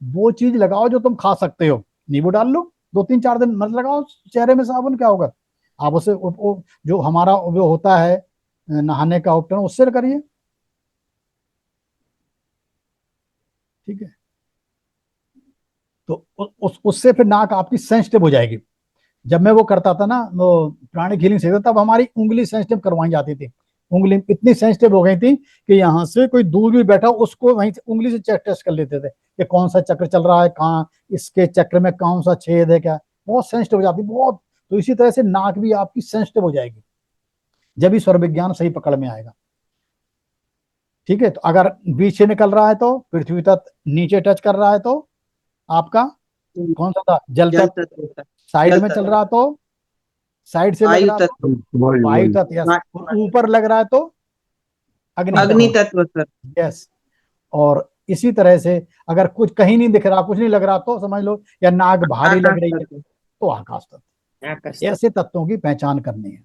वो चीज लगाओ जो तुम खा सकते हो, नींबू डाल लो, 2 3 4 दिन मत लगाओ चेहरे में साबुन, क्या होगा? आप उसे जो हमारा वो होता है नहाने का उपकरण, उससे करिए, ठीक है? तो उससे फिर नाक आपकी सेंसिटिव हो जाएगी। जब मैं वो करता था ना, वो प्राणिक हीलिंग सीखता, तब हमारी उंगली सेंसिटिव करवाई जाती थी। उंगली इतनी सेंसिटिव हो गई थी कि यहाँ से कोई दूर भी बैठा उसको वहीं से उंगली से चेक टेस्ट कर लेते थे कि कौन सा चक्र चल रहा है, कहाँ इसके चक्र में कौन सा छेद है, क्या, बहुत सेंसिटिव हो जाती बहुत। तो इसी तरह से नाक भी आपकी सेंसिटिव हो जाएगी, जब भी स्वर विज्ञान सही पकड़ में आएगा, ठीक है? तो अगर बीच से निकल रहा है तो पृथ्वी तत्व, नीचे टच कर रहा है तो आपका कौन सा था, जल जल तत्व, तत्व होता है। साइड जल में चल तत्व, रहा तो साइड से लग वायु रहा तो तत्व, वही वायु वही तत्व, यस, वा- और ऊपर लग रहा है तो अग्नि अग्नि तत्व, तत्व सर। यस। और इसी तरह से अगर कुछ कहीं नहीं दिख रहा, कुछ नहीं लग रहा, तो समझ लो या नाक भारी लग आकाश रही है तत्व। तो आकाश आकाश तत्व। तत्व। ऐसे तत्वों की पहचान करनी है,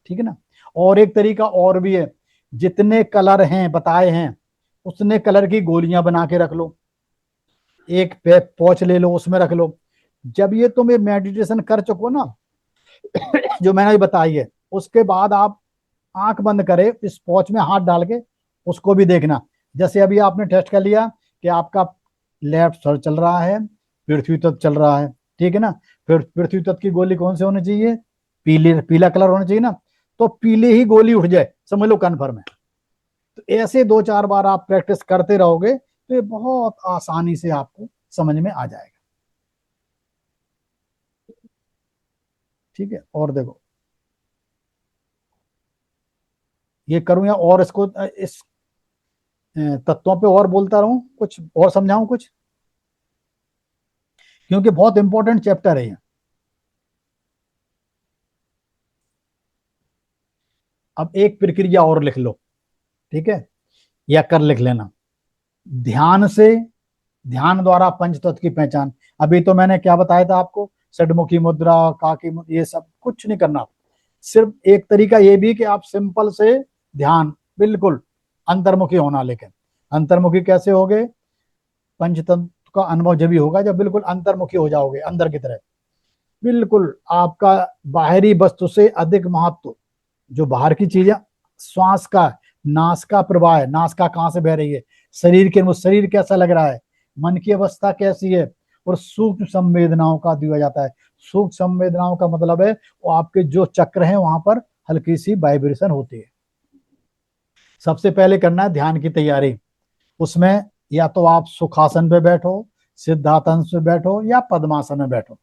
ठीक है ना? और एक तरीका और भी है, जितने कलर हैं बताए हैं उतने कलर की गोलियां बना के रख लो, एक पे पौच ले लो, उसमें रख लो। जब ये तुम ये मेडिटेशन कर चुको ना, जो मैंने अभी बताई है। उसके बाद आप आंख बंद करे, इस पॉच में हाथ डाल के उसको भी देखना। जैसे अभी आपने टेस्ट कर लिया कि आपका लेफ्ट सर चल रहा है, पृथ्वी तत्व चल रहा है, ठीक है ना। फिर पृथ्वी तत्व की गोली कौन से होनी चाहिए, पीला कलर होना चाहिए ना। तो पीले ही गोली उठ जाए, समझ लो कन्फर्म है। तो ऐसे 2-4 बार आप प्रैक्टिस करते रहोगे तो ये बहुत आसानी से आपको समझ में आ जाएगा। ठीक है, और देखो ये करूं या और इसको इस तत्वों पे और बोलता रहूं, कुछ और समझाऊं कुछ, क्योंकि बहुत इंपॉर्टेंट चैप्टर है ये। अब एक प्रक्रिया और लिख लो, ठीक है, या कर लिख लेना। ध्यान से, ध्यान द्वारा पंच तत्व की पहचान। अभी तो मैंने क्या बताया था आपको, षडमुखी मुद्रा, काकी मुद्रा, ये सब कुछ नहीं करना। सिर्फ एक तरीका ये भी कि आप सिंपल से ध्यान, बिल्कुल अंतर्मुखी होना। लेकिन अंतर्मुखी कैसे होगे, पंचतंत्र का अनुभव जब भी होगा जब बिल्कुल अंतर्मुखी हो जाओगे, अंदर की तरह। बिल्कुल आपका बाहरी वस्तु से अधिक महत्व जो बाहर की चीजें, श्वास का, नास का प्रवाह है, नास का कहां से बह रही है, शरीर के, वो शरीर कैसा लग रहा है, मन की अवस्था कैसी है, और सूक्ष्म संवेदनाओं का दिया जाता है। सूक्ष्म संवेदनाओं का मतलब है वो आपके जो चक्र हैं वहां पर हल्की सी वाइब्रेशन होती है। सबसे पहले करना है ध्यान की तैयारी। उसमें या तो आप सुखासन पे बैठो, सिद्धासन पे बैठो, या पद्मासन में बैठो,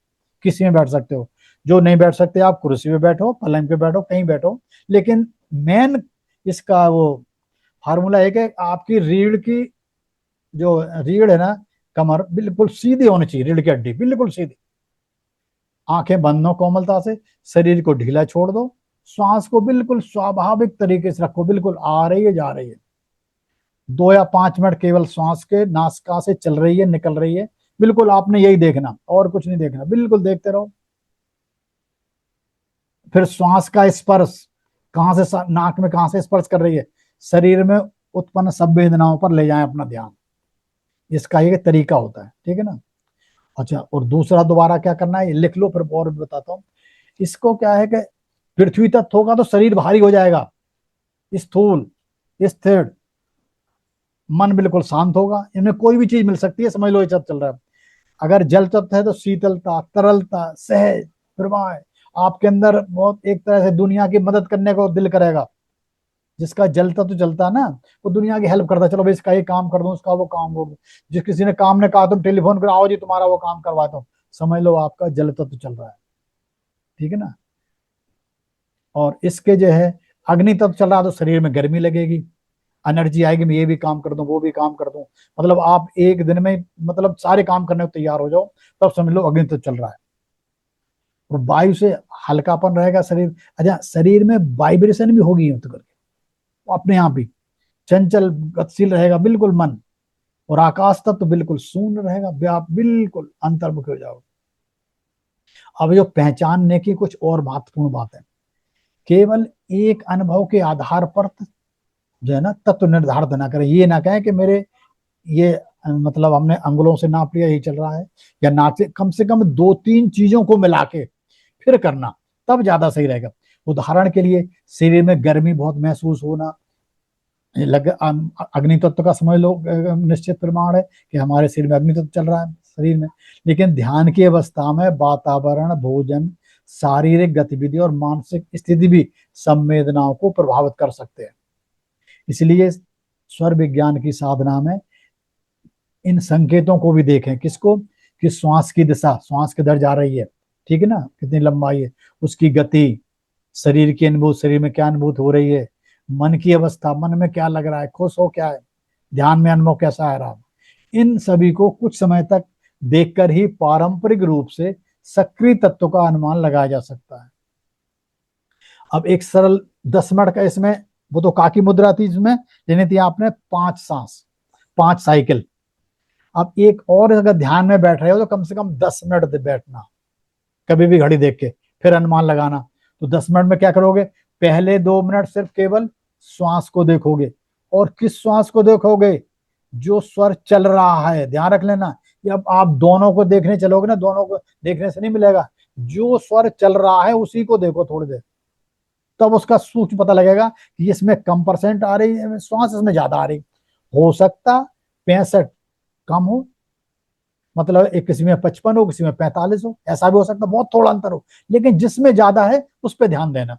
किसी में बैठ सकते हो। जो नहीं बैठ सकते आप कुर्सी पे बैठो, पलंग पे बैठो, कहीं बैठो। लेकिन मेन इसका वो फार्मूला है कि आपकी रीढ़ की, जो रीढ़ है ना, कमर बिल्कुल सीधी होनी चाहिए, रीढ़ की हड्डी बिल्कुल सीधी। आंखें बंद हो कोमलता से, शरीर को ढीला छोड़ दो, श्वास को बिल्कुल स्वाभाविक तरीके से रखो, बिल्कुल आ रही है जा रही है। 2 या 5 मिनट केवल श्वास के नासिका से चल रही है निकल रही है, बिल्कुल आपने यही देखना और कुछ नहीं देखना, बिल्कुल देखते रहो। फिर श्वास का स्पर्श कहां से, नाक में कहां से स्पर्श कर रही है, शरीर में उत्पन्न संवेदनाओं पर ले जाएं अपना ध्यान। इसका ये तरीका होता है, ठीक है ना। अच्छा, और दूसरा दोबारा क्या करना है ये लिख लो, फिर और भी बताता हूँ। इसको क्या है कि पृथ्वी तत्व होगा तो शरीर भारी हो जाएगा, स्थूल, स्थिर, मन बिल्कुल शांत होगा। इनमें कोई भी चीज मिल सकती है, समझ लो ये सब चल रहा है। अगर जल तत्व है तो शीतलता, तरलता, सहज प्रवाह। आपके अंदर बहुत एक तरह से दुनिया की मदद करने को दिल करेगा। जिसका जल तत्व चलता है ना, वो दुनिया की हेल्प करता है, चलो भाई इसका ये काम कर दूं, उसका वो काम कर दूं। जिस किसी ने काम ने कहा तुम टेलीफोन कर आओ जी तुम्हारा वो काम करवाता हूँ, समझ लो आपका जल तत्व चल रहा है, ठीक है ना। और इसके जो है अग्नि तत्व चल रहा है तो शरीर में गर्मी लगेगी, एनर्जी आएगी, मैं ये भी काम कर दूं वो भी काम कर दूं। मतलब आप एक दिन में मतलब सारे काम करने को तैयार हो जाओ, तब समझ लो अग्नि तत्व चल रहा है। और वायु से हल्कापन रहेगा शरीर। अच्छा, शरीर में वाइब्रेशन भी होगी यूं तो करके, वो अपने आप ही चंचल गतिशील रहेगा बिल्कुल मन। और आकाश तत्व तो बिल्कुल शून्य रहेगा, आप बिल्कुल अंतर्मुखी हो जाओगे। अब जो पहचानने की कुछ और महत्वपूर्ण बात है, केवल एक अनुभव के आधार पर जो है ना तत्व निर्धारित ना करें। ये ना कहें कि मेरे ये मतलब हमने अंगुलों से नाप लिया यही चल रहा है, या नाचे, कम से कम 2-3 चीजों को मिला के फिर करना, तब ज्यादा सही रहेगा। उदाहरण के लिए शरीर में गर्मी बहुत महसूस होना, अग्नि तत्व का समझ लो निश्चित प्रमाण है कि हमारे शरीर में अग्नि तत्व चल रहा है शरीर में। लेकिन ध्यान की अवस्था में वातावरण, भोजन, शारीरिक गतिविधि और मानसिक स्थिति भी संवेदनाओं को प्रभावित कर सकते हैं। इसलिए स्वर विज्ञान की साधना में इन संकेतों को भी देखें। किसको, कि श्वास की दिशा, श्वास किधर जा रही है, ठीक है ना, कितनी लंबाई है, उसकी गति, शरीर की अनुभूति, शरीर में क्या अनुभूति हो रही है, मन की अवस्था, मन में क्या लग रहा है, खुश हो क्या है, ध्यान में अनुभव कैसा आ रहा है। इन सभी को कुछ समय तक देखकर ही पारंपरिक रूप से सक्रिय तत्व का अनुमान लगाया जा सकता है। अब एक सरल 10 मिनट का इसमें, वो तो काकी मुद्रा थी, इसमें लेनी थी आपने 5 सांस, 5 साइकिल। अब एक और, अगर ध्यान में बैठ रहे हो तो कम से कम 10 मिनट बैठना, कभी भी घड़ी देख के फिर अनुमान लगाना। तो 10 मिनट में क्या करोगे, पहले 2 मिनट सिर्फ केवल श्वास को देखोगे। और किस श्वास को देखोगे, जो स्वर चल रहा है, ध्यान रख लेना। कि अब आप दोनों को देखने चलोगे ना, दोनों को देखने से नहीं मिलेगा। जो स्वर चल रहा है उसी को देखो थोड़ी देर, तब उसका सूक्ष्म पता लगेगा कि इसमें कम परसेंट आ रही है श्वास, इसमें ज्यादा आ रही। हो सकता 65 कम हो, मतलब एक किसी में 55 हो, किसी में 45 हो, ऐसा भी हो सकता, बहुत थोड़ा अंतर हो, लेकिन जिसमें ज्यादा है उस पर ध्यान देना।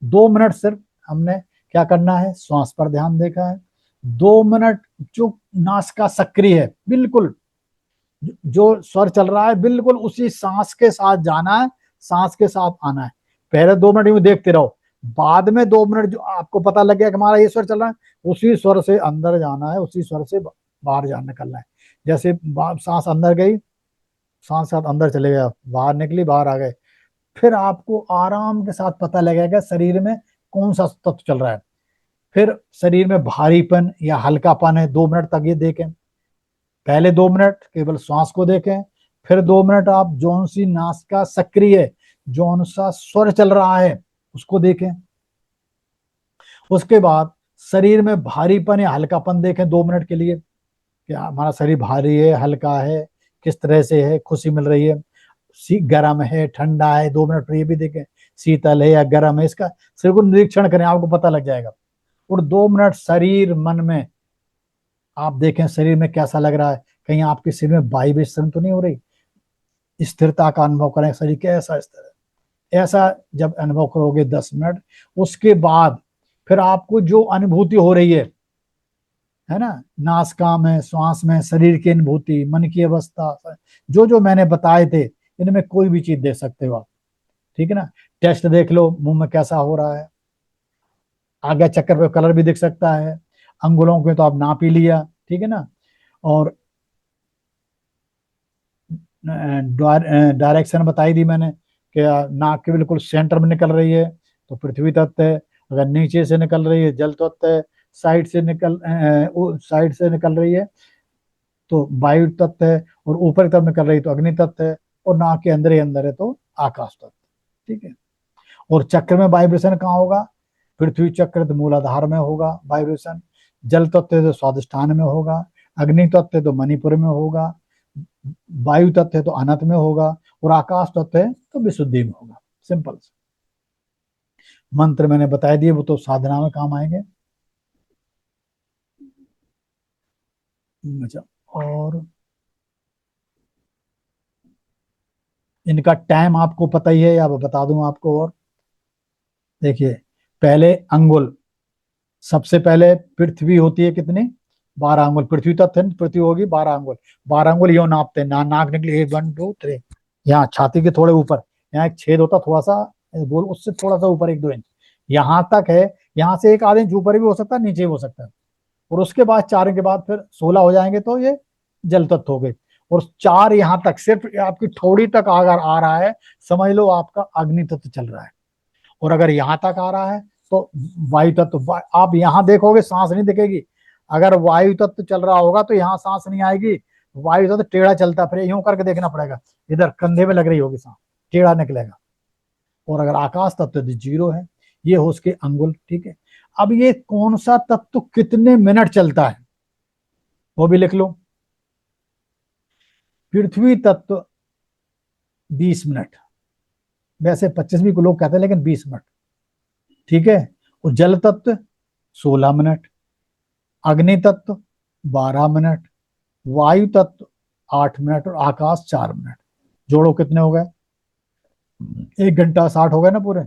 2 मिनट सिर्फ हमने क्या करना है, श्वास पर ध्यान देखा है। 2 मिनट जो नासिका सक्रिय है, बिल्कुल जो स्वर चल रहा है बिल्कुल उसी सांस के साथ जाना है, सांस के साथ आना है। पहले 2 मिनट यूं देखते रहो, बाद में 2 मिनट जो आपको पता लग गया कि हमारा ये स्वर चल रहा है, उसी स्वर से अंदर जाना है, उसी स्वर से बाहर जाने निकलना है। जैसे सांस अंदर गई, सांस साथ अंदर चले गया, बाहर निकली, बाहर आ गए, फिर आपको आराम के साथ पता लगेगा शरीर में कौन सा तत्व चल रहा है। फिर शरीर में भारीपन या हल्कापन है, 2 मिनट तक ये देखें। पहले 2 मिनट केवल श्वास को देखें, फिर 2 मिनट आप जौन सी नासिका सक्रिय, जौन सा स्वर चल रहा है उसको देखें। उसके बाद शरीर में भारीपन या हल्कापन देखें 2 मिनट के लिए, क्या हमारा शरीर भारी है, हल्का है, किस तरह से है, खुशी मिल रही है, गर्म है, ठंडा है। 2 मिनट पर ये भी देखें शीतल है या गर्म है, इसका शरीर को निरीक्षण करें, आपको पता लग जाएगा। और 2 मिनट शरीर मन में आप देखें शरीर में कैसा लग रहा है, कहीं आपके शरीर में वाइब्रेशन तो नहीं हो रही, स्थिरता का अनुभव करें, शरीर कैसा स्थिर है। ऐसा जब अनुभव करोगे 10 मिनट, उसके बाद फिर आपको जो अनुभूति हो रही है ना, नासिका में, श्वास में, शरीर की अनुभूति, मन की अवस्था, जो जो मैंने बताए थे, इनमें कोई भी चीज देख सकते हो आप, ठीक है ना। टेस्ट देख लो, मुंह में कैसा हो रहा है, आगे चक्कर पे कलर भी दिख सकता है, अंगुलों के तो आप नाप ही लिया, ठीक है ना। और डायरेक्शन बताई दी मैंने कि नाक के बिल्कुल सेंटर में निकल रही है तो पृथ्वी तत्व है, अगर नीचे से निकल रही है जल तत्व है, साइड से निकल रही है तो वायु तत्व है, और ऊपर की तरफ निकल रही है तो अग्नि तत्व है, और नाक के अंदर ही अंदर है तो आकाश तत्व, ठीक है। और चक्र में वाइब्रेशन कहाँ होगा, पृथ्वी चक्र तो मूलाधार में होगा वाइब्रेशन, जल तत्व तो स्वादिष्ठान में होगा, अग्नि तत्व तो मणिपुर में होगा, वायु तत्व है तो अनंत में होगा, और आकाश तत्व है तो विशुद्धि में होगा। सिंपल। मंत्र मैंने बता दिए, वो तो साधना में काम आएंगे। अच्छा, और इनका टाइम आपको पता ही है, या बता दूं आपको। और देखिए, पहले अंगुल, सबसे पहले पृथ्वी होती है कितनी, 12 अंगुल पृथ्वी तत्व है, पृथ्वी होगी 12 अंगुल। 12 अंगुल यो नापते हैं, नाक निकली 1 1 2 3, यहाँ छाती के थोड़े ऊपर, यहाँ एक छेद होता थोड़ा सा बोल, उससे थोड़ा सा ऊपर 1 2 इंच यहाँ तक है। यहाँ से 1 आध इंच ऊपर भी हो सकता है, नीचे भी हो सकता है। और उसके बाद 4 के बाद फिर 16 हो जाएंगे तो ये जल तत्व हो गए। और 4 यहाँ तक सिर्फ आपकी थोड़ी तक अगर आ रहा है, समझ लो आपका अग्नि तत्व चल रहा है। और अगर यहाँ तक आ रहा है तो वायु तत्व, आप यहाँ देखोगे सांस नहीं दिखेगी, अगर वायु तत्व चल रहा होगा तो यहाँ सांस नहीं आएगी, वायु तत्व टेढ़ा चलता, फिर यूं करके देखना पड़ेगा, इधर कंधे में लग रही होगी सांस, टेढ़ा निकलेगा। और अगर आकाश तत्व तो 0 है, ये हो उसके अंगुल, ठीक है। अब ये कौन सा तत्व कितने मिनट चलता है वो भी लिख लो। पृथ्वी तत्व 20 मिनट, वैसे 25 भी को लोग कहते हैं, लेकिन 20 मिनट, ठीक है। और जल तत्व 16 मिनट, अग्नि तत्व 12 मिनट, वायु तत्व 8 मिनट, और आकाश 4 मिनट। जोड़ो कितने हो गए, 1 घंटा 60 हो गए ना पूरे।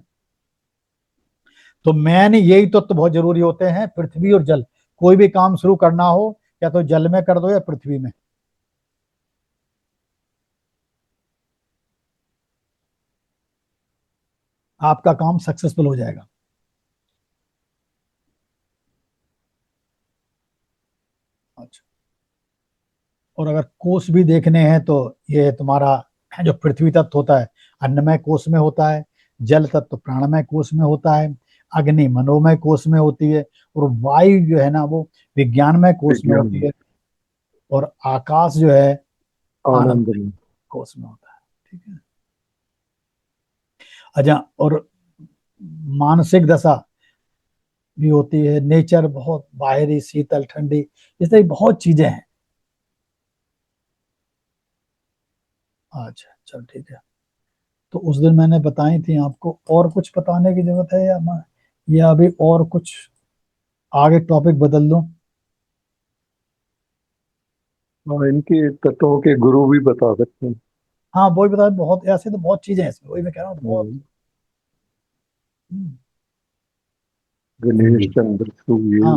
तो मैन यही तत्व बहुत जरूरी होते हैं, पृथ्वी और जल। कोई भी काम शुरू करना हो, या तो जल में कर दो या पृथ्वी में। आपका काम सक्सेसफुल हो जाएगा। अच्छा, और अगर कोष भी देखने हैं तो ये तुम्हारा जो पृथ्वी तत्व होता है अन्नमय कोष में होता है, जल तत्व प्राणमय कोष में होता है, अग्नि मनोमय कोष में होती है, और वायु जो है ना वो विज्ञानमय कोष में होती है, और आकाश जो है आनंद आनंदमय में। कोष में होता है, ठीक है। अच्छा, और मानसिक दशा भी होती है, नेचर बहुत बाहरी, शीतल ठंडी, इस तरह की बहुत चीजें हैं। अच्छा चल ठीक है। तो उस दिन मैंने बताई थी आपको, और कुछ बताने की जरूरत है या अभी और कुछ आगे टॉपिक बदल दूं? और इनके तत्वों के गुरु भी बता सकते हैं। हाँ वही बता, बहुत ऐसे तो बहुत चीजें हैं इसमें, वही मैं कह रहा हूँ बहुत। हम्म, हम्म, गणेश, चंद्र, सूर्य, हाँ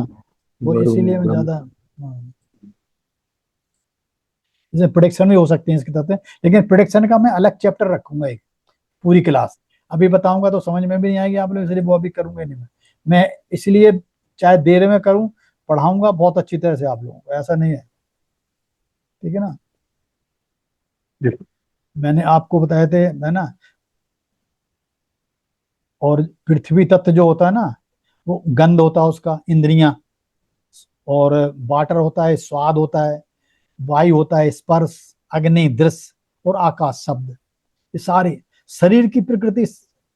वो वरुण, इसीलिए मैं ब्रह्म। ज्यादा, हाँ, जैसे प्रिडिक्शन भी हो सकती है इसके तहत, लेकिन प्रिडिक्शन का मैं अलग चैप्टर रखूंगा एक, पूरी क्लास। अभी बताऊंगा तो समझ में भी नहीं आएगी आप लोग, इसलिए वो अभी करूंगा ही नहीं मैं इसलिए चाहे देर में करूं, पढ़ाऊंगा बहुत अच्छी तरह से आप लोगों को, ऐसा नहीं है, ठीक है ना। जी। मैंने आपको बताए थे, है ना। और पृथ्वी तत्व जो होता है ना, वो गंध होता है उसका, इंद्रियां। और वाटर होता है स्वाद होता है, वायु होता है स्पर्श, अग्नि दृश्य, और आकाश शब्द। ये सारे शरीर की प्रकृति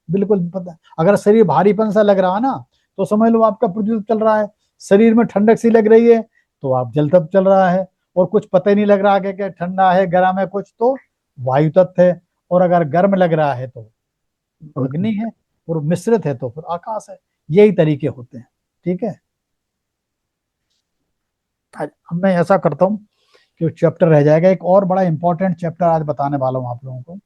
बिल्कुल पता है। अगर शरीर भारीपन सा लग रहा है ना, तो समझ लो आपका पृथ्वी तत्व चल रहा है। शरीर में ठंडक सी लग रही है, तो आप जल तत्व चल रहा है। और कुछ पता ही नहीं लग रहा कि ठंडा है गर्म है कुछ, तो वायु तत्व है। और अगर गर्म लग रहा है तो और अग्नि है, और मिश्रित है तो फिर आकाश है। यही तरीके होते हैं, ठीक है। अब मैं ऐसा करता हूँ कि चैप्टर रह जाएगा, एक और बड़ा इंपॉर्टेंट चैप्टर आज बताने वाला हूँ आप लोगों को।